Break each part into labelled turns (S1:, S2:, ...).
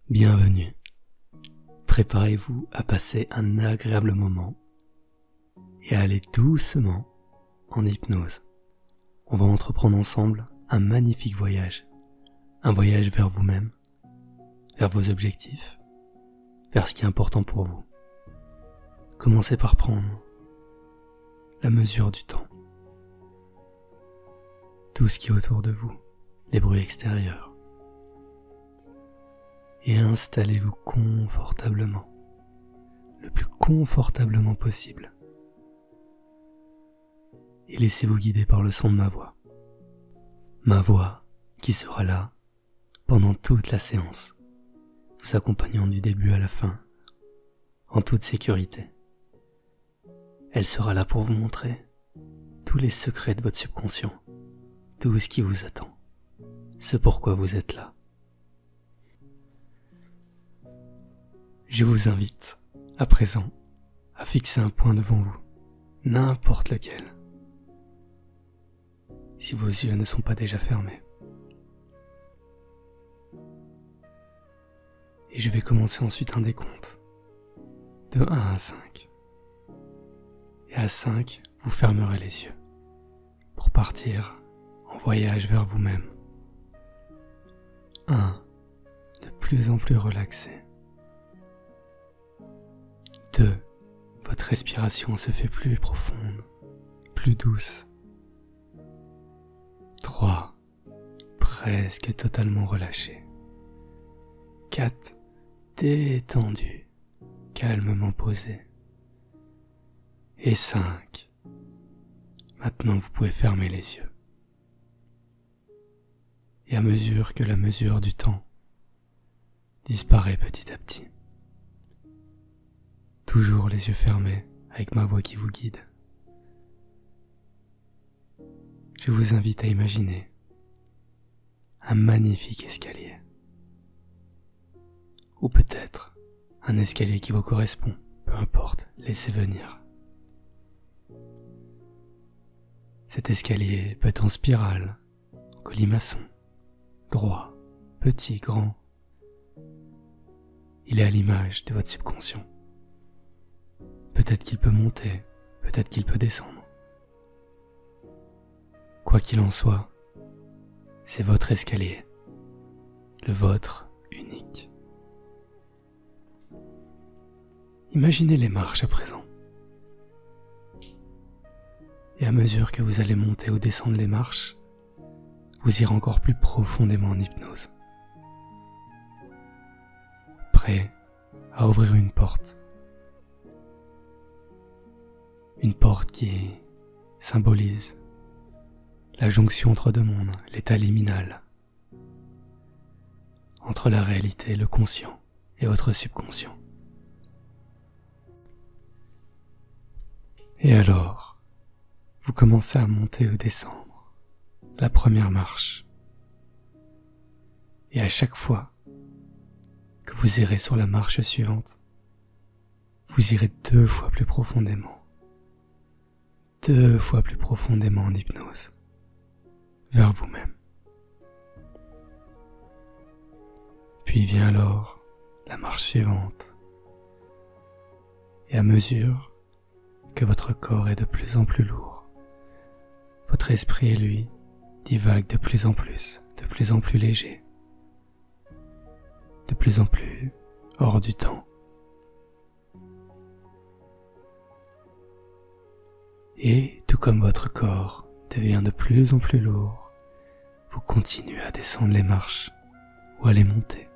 S1: Bienvenue. Préparez-vous à passer un agréable moment et à aller doucement en hypnose. On va entreprendre ensemble un magnifique voyage. Un voyage vers vous-même, vers vos objectifs, vers ce qui est important pour vous. Commencez par prendre la mesure du temps. Tout ce qui est autour de vous, les bruits extérieurs. Et installez-vous confortablement, le plus confortablement possible. Et laissez-vous guider par le son de ma voix. Ma voix qui sera là pendant toute la séance, vous accompagnant du début à la fin, en toute sécurité. Elle sera là pour vous montrer tous les secrets de votre subconscient, tout ce qui vous attend, ce pourquoi vous êtes là. Je vous invite, à présent, à fixer un point devant vous, n'importe lequel, si vos yeux ne sont pas déjà fermés. Et je vais commencer ensuite un décompte, de 1 à 5. Et à 5, vous fermerez les yeux, pour partir en voyage vers vous-même. 1, de plus en plus relaxé. 2, votre respiration se fait plus profonde, plus douce. 3, presque totalement relâché. 4, détendu, calmement posé. Et 5, maintenant vous pouvez fermer les yeux. Et à mesure que la mesure du temps disparaît petit à petit, toujours les yeux fermés avec ma voix qui vous guide, je vous invite à imaginer un magnifique escalier. Ou peut-être un escalier qui vous correspond, peu importe, laissez venir. Cet escalier peut être en spirale, en colimaçon, droit, petit, grand. Il est à l'image de votre subconscient. Peut-être qu'il peut monter, peut-être qu'il peut descendre. Quoi qu'il en soit, c'est votre escalier, le vôtre unique. Imaginez les marches à présent. Et à mesure que vous allez monter ou descendre les marches, vous irez encore plus profondément en hypnose. Prêt à ouvrir une porte. Une porte qui symbolise la jonction entre deux mondes, l'état liminal, entre la réalité, le conscient et votre subconscient. Et alors, vous commencez à monter ou descendre la première marche. Et à chaque fois que vous irez sur la marche suivante, vous irez 2 fois plus profondément. 2 fois plus profondément en hypnose, vers vous-même. Puis vient alors la marche suivante. Et à mesure que votre corps est de plus en plus lourd, votre esprit, lui, divague de plus en plus léger, de plus en plus hors du temps. Et tout comme votre corps devient de plus en plus lourd, vous continuez à descendre les marches ou à les monter.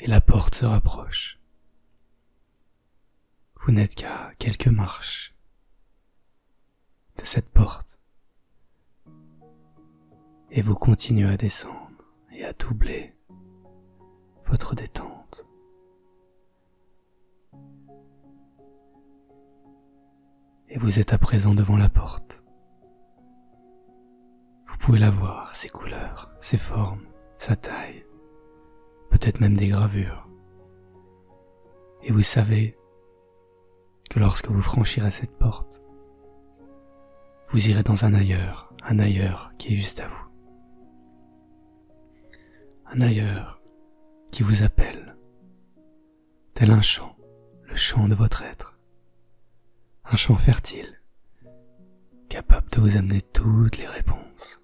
S1: Et la porte se rapproche. Vous n'êtes qu'à quelques marches de cette porte. Et vous continuez à descendre et à doubler votre détente. Et vous êtes à présent devant la porte. Vous pouvez la voir, ses couleurs, ses formes, sa taille, peut-être même des gravures. Et vous savez que lorsque vous franchirez cette porte, vous irez dans un ailleurs qui est juste à vous. un ailleurs qui vous appelle, tel un champ, le champ de votre être, un champ fertile, capable de vous amener toutes les réponses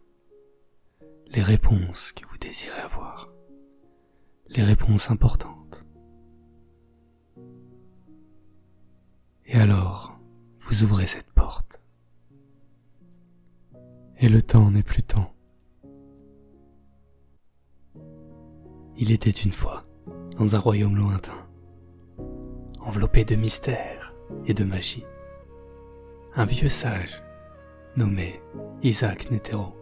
S1: que vous désirez avoir, les réponses importantes. Et alors, vous ouvrez cette porte. Et le temps n'est plus temps. Il était une fois, dans un royaume lointain, enveloppé de mystère et de magie, un vieux sage nommé Isaac Netero.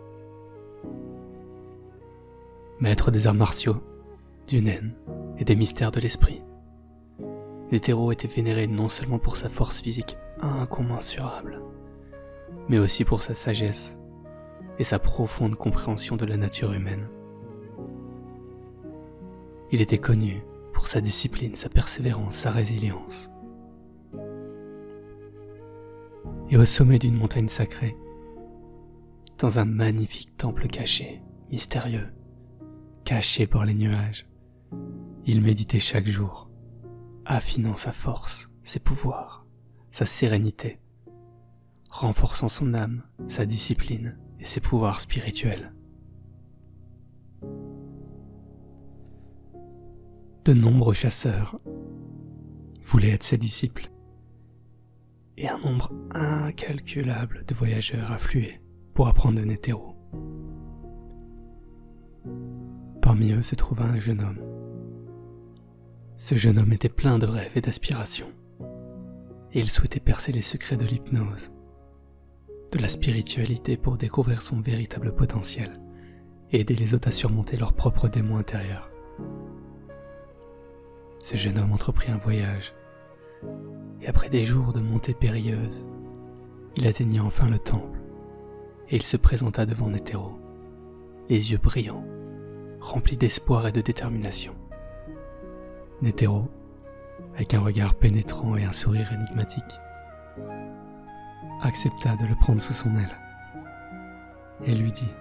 S1: Maître des arts martiaux, du naine et des mystères de l'esprit, Netero était vénéré non seulement pour sa force physique incommensurable, mais aussi pour sa sagesse et sa profonde compréhension de la nature humaine. Il était connu pour sa discipline, sa persévérance, sa résilience. Et au sommet d'une montagne sacrée, dans un magnifique temple caché, mystérieux, caché par les nuages, il méditait chaque jour, affinant sa force, ses pouvoirs, sa sérénité, renforçant son âme, sa discipline et ses pouvoirs spirituels. De nombreux chasseurs voulaient être ses disciples, et un nombre incalculable de voyageurs affluaient pour apprendre de Netero. Parmi eux se trouva un jeune homme. Ce jeune homme était plein de rêves et d'aspirations, et il souhaitait percer les secrets de l'hypnose, de la spiritualité pour découvrir son véritable potentiel et aider les autres à surmonter leurs propres démons intérieurs. Ce jeune homme entreprit un voyage, et après des jours de montées périlleuses, il atteignit enfin le temple, et il se présenta devant Netero, les yeux brillants, remplis d'espoir et de détermination. Netero, avec un regard pénétrant et un sourire énigmatique, accepta de le prendre sous son aile, et lui dit :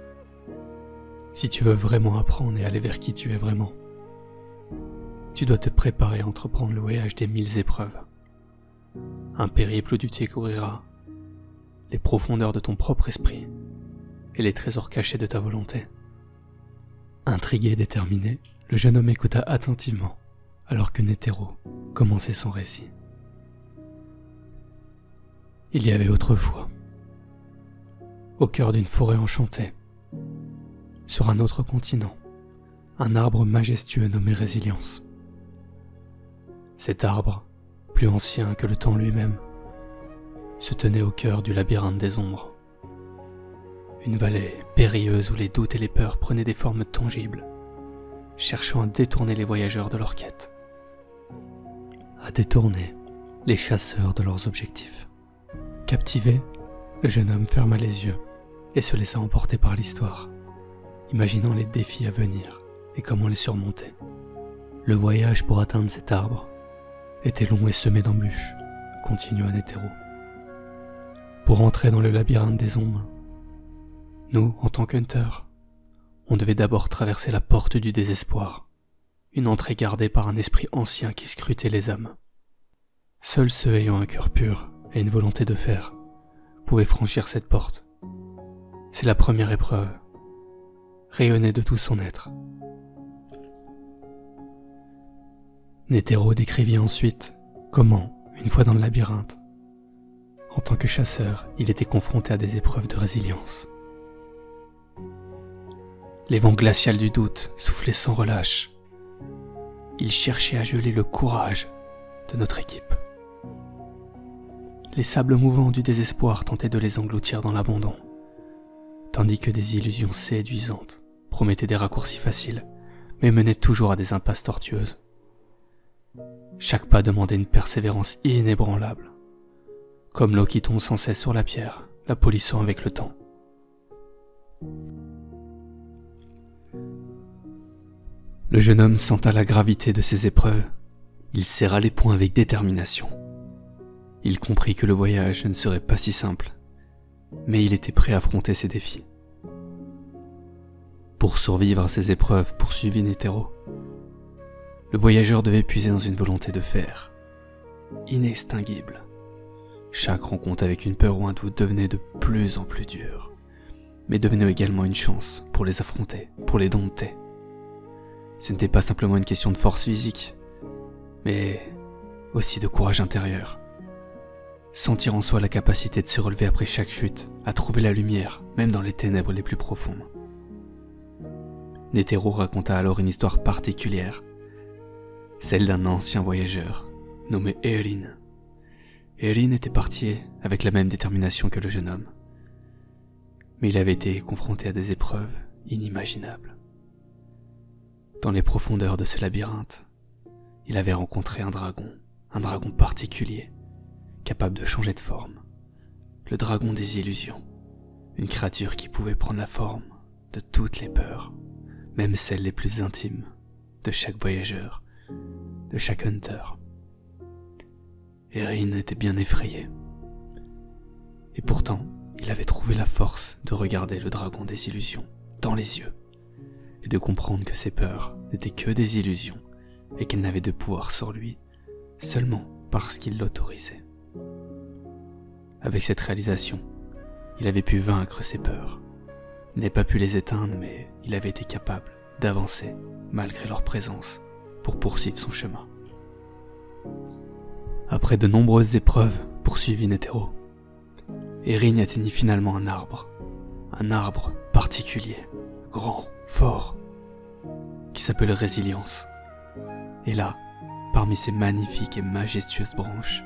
S1: « Si tu veux vraiment apprendre et aller vers qui tu es vraiment, tu dois te préparer à entreprendre le voyage des 1000 épreuves. Un périple où tu découvriras les profondeurs de ton propre esprit et les trésors cachés de ta volonté. » Intrigué et déterminé, le jeune homme écouta attentivement alors que Netero commençait son récit. Il y avait autrefois, au cœur d'une forêt enchantée, sur un autre continent, un arbre majestueux nommé Résilience. Cet arbre, plus ancien que le temps lui-même, se tenait au cœur du labyrinthe des ombres. Une vallée périlleuse où les doutes et les peurs prenaient des formes tangibles, cherchant à détourner les voyageurs de leur quête, à détourner les chasseurs de leurs objectifs. Captivé, le jeune homme ferma les yeux et se laissa emporter par l'histoire, imaginant les défis à venir et comment les surmonter. Le voyage pour atteindre cet arbre était long et semé d'embûches, continua Netero. Pour entrer dans le labyrinthe des ombres, nous, en tant qu'hunters, on devait d'abord traverser la porte du désespoir, une entrée gardée par un esprit ancien qui scrutait les âmes. Seuls ceux ayant un cœur pur et une volonté de fer pouvaient franchir cette porte. C'est la première épreuve, rayonnait de tout son être. Netero décrivit ensuite comment, une fois dans le labyrinthe, en tant que chasseur, il était confronté à des épreuves de résilience. Les vents glaciales du doute soufflaient sans relâche. Il cherchait à geler le courage de notre équipe. Les sables mouvants du désespoir tentaient de les engloutir dans l'abandon, tandis que des illusions séduisantes promettaient des raccourcis faciles, mais menaient toujours à des impasses tortueuses. Chaque pas demandait une persévérance inébranlable, comme l'eau qui tombe sans cesse sur la pierre, la polissant avec le temps. Le jeune homme sentait la gravité de ces épreuves. Il serra les poings avec détermination. Il comprit que le voyage ne serait pas si simple, mais il était prêt à affronter ces défis. Pour survivre à ces épreuves, poursuivit Netero, le voyageur devait puiser dans une volonté de fer, inextinguible. Chaque rencontre avec une peur ou un doute devenait de plus en plus dure, mais devenait également une chance pour les affronter, pour les dompter. Ce n'était pas simplement une question de force physique, mais aussi de courage intérieur. Sentir en soi la capacité de se relever après chaque chute, à trouver la lumière, même dans les ténèbres les plus profondes. Netero raconta alors une histoire particulière, celle d'un ancien voyageur, nommé Erin. Erin était parti avec la même détermination que le jeune homme, mais il avait été confronté à des épreuves inimaginables. Dans les profondeurs de ce labyrinthe, il avait rencontré un dragon particulier, capable de changer de forme, le dragon des illusions, une créature qui pouvait prendre la forme de toutes les peurs, même celles les plus intimes de chaque voyageur, de chaque hunter. Erin était bien effrayé, et pourtant il avait trouvé la force de regarder le dragon des illusions dans les yeux, et de comprendre que ses peurs n'étaient que des illusions, et qu'elles n'avaient de pouvoir sur lui seulement parce qu'il l'autorisait. Avec cette réalisation, il avait pu vaincre ses peurs. Il n'avait pas pu les éteindre, mais il avait été capable d'avancer malgré leur présence pour poursuivre son chemin. Après de nombreuses épreuves, poursuivit Netero, Erin atteignit finalement un arbre particulier, grand, fort, qui s'appelle Résilience. Et là, parmi ces magnifiques et majestueuses branches,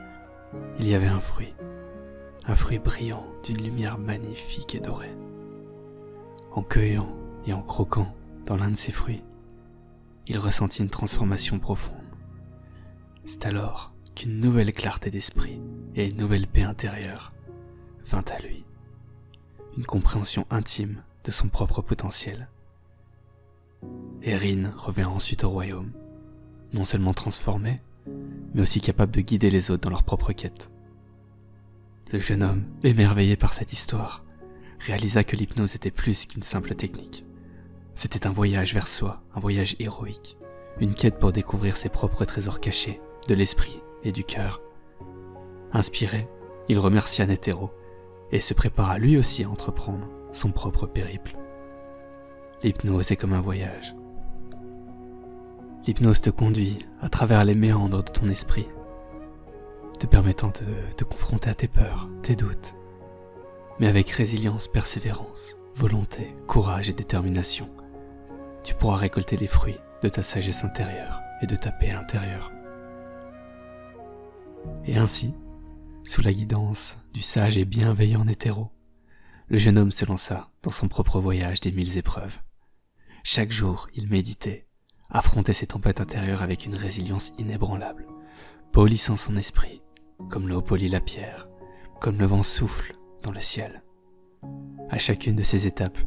S1: il y avait un fruit brillant d'une lumière magnifique et dorée. En cueillant et en croquant dans l'un de ces fruits, il ressentit une transformation profonde. C'est alors qu'une nouvelle clarté d'esprit et une nouvelle paix intérieure vint à lui, une compréhension intime de son propre potentiel. Erin revint ensuite au royaume, non seulement transformé, mais aussi capable de guider les autres dans leur propre quête. Le jeune homme, émerveillé par cette histoire, réalisa que l'hypnose était plus qu'une simple technique. C'était un voyage vers soi, un voyage héroïque, une quête pour découvrir ses propres trésors cachés, de l'esprit et du cœur. Inspiré, il remercia Netero et se prépara lui aussi à entreprendre son propre périple. L'hypnose est comme un voyage. L'hypnose te conduit à travers les méandres de ton esprit, te permettant de te confronter à tes peurs, tes doutes, mais avec résilience, persévérance, volonté, courage et détermination, tu pourras récolter les fruits de ta sagesse intérieure et de ta paix intérieure. Et ainsi, sous la guidance du sage et bienveillant Netero, le jeune homme se lança dans son propre voyage des 1000 épreuves. Chaque jour, il méditait, affrontait ses tempêtes intérieures avec une résilience inébranlable, polissant son esprit, comme l'eau polit la pierre, comme le vent souffle dans le ciel. À chacune de ces étapes,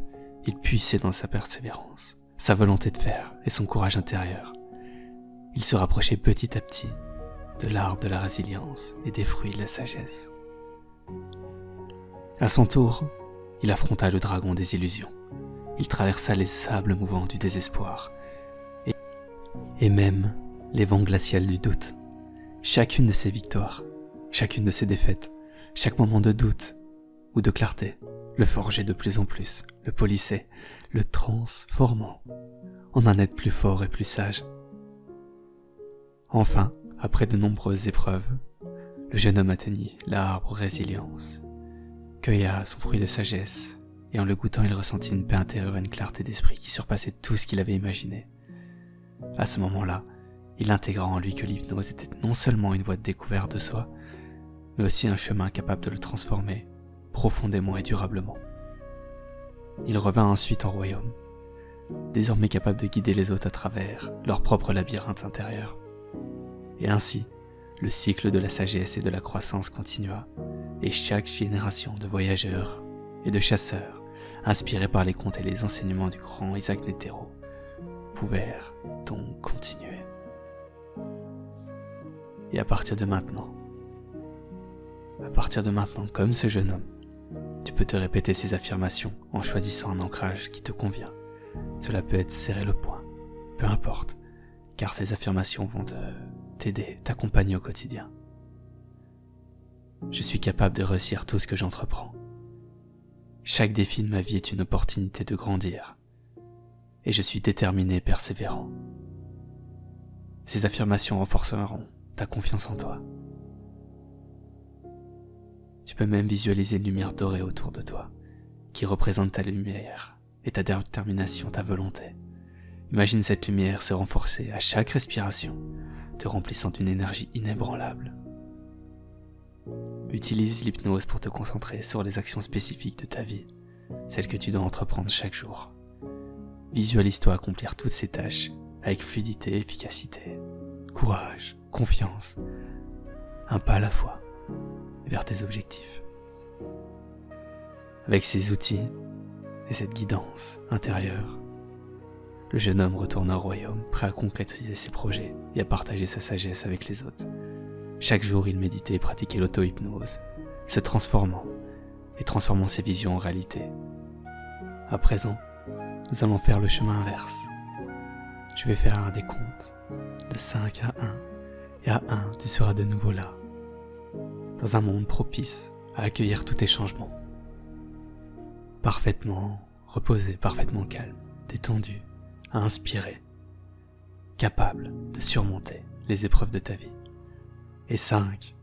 S1: il puisait dans sa persévérance, sa volonté de faire et son courage intérieur. Il se rapprochait petit à petit de l'arbre de la résilience et des fruits de la sagesse. À son tour, il affronta le dragon des illusions. Il traversa les sables mouvants du désespoir et même les vents glaciales du doute. Chacune de ses victoires, chacune de ses défaites, chaque moment de doute ou de clarté, le forgeait de plus en plus, le polissait, le transformant en un être plus fort et plus sage. Enfin, après de nombreuses épreuves, le jeune homme atteignit l'arbre résilience, cueilla son fruit de sagesse, et en le goûtant il ressentit une paix intérieure et une clarté d'esprit qui surpassait tout ce qu'il avait imaginé. À ce moment-là, il intégra en lui que l'hypnose était non seulement une voie de découverte de soi, mais aussi un chemin capable de le transformer profondément et durablement. Il revint ensuite au royaume, désormais capable de guider les autres à travers leur propre labyrinthe intérieur. Et ainsi, le cycle de la sagesse et de la croissance continua, et chaque génération de voyageurs et de chasseurs, inspirés par les contes et les enseignements du grand Isaac Netero, pouvait donc continuer. Et à partir de maintenant, comme ce jeune homme, tu peux te répéter ces affirmations en choisissant un ancrage qui te convient, Cela peut être serrer le poing, peu importe, car ces affirmations vont t'aider, t'accompagner au quotidien. Je suis capable de réussir tout ce que j'entreprends. Chaque défi de ma vie est une opportunité de grandir. Et je suis déterminé et persévérant. Ces affirmations renforceront ta confiance en toi. Tu peux même visualiser une lumière dorée autour de toi, qui représente ta lumière et ta détermination, ta volonté. Imagine cette lumière se renforcer à chaque respiration, te remplissant d'une énergie inébranlable. Utilise l'hypnose pour te concentrer sur les actions spécifiques de ta vie, celles que tu dois entreprendre chaque jour. Visualise-toi accomplir toutes ces tâches avec fluidité et efficacité, courage, confiance, un pas à la fois vers tes objectifs. Avec ces outils et cette guidance intérieure, le jeune homme retourne au royaume, prêt à concrétiser ses projets et à partager sa sagesse avec les autres. Chaque jour, il méditait et pratiquait l'auto-hypnose, se transformant et transformant ses visions en réalité. À présent, nous allons faire le chemin inverse. Je vais faire un décompte de 5 à 1, et à 1, tu seras de nouveau là, dans un monde propice à accueillir tous tes changements. Parfaitement reposé, parfaitement calme, détendu, à inspirer, capable de surmonter les épreuves de ta vie. Et 5,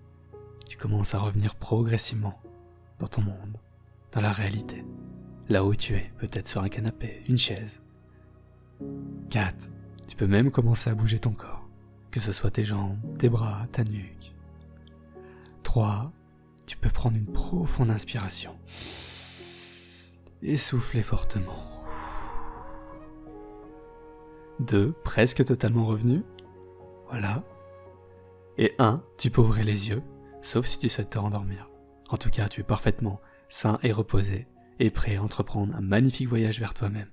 S1: tu commences à revenir progressivement dans ton monde, dans la réalité, là où tu es, peut-être sur un canapé, une chaise. 4, tu peux même commencer à bouger ton corps, que ce soit tes jambes, tes bras, ta nuque. 3, tu peux prendre une profonde inspiration et souffler fortement. 2, presque totalement revenu. Voilà. Et 1, tu peux ouvrir les yeux, sauf si tu souhaites te rendormir. En tout cas, tu es parfaitement sain et reposé, et prêt à entreprendre un magnifique voyage vers toi-même.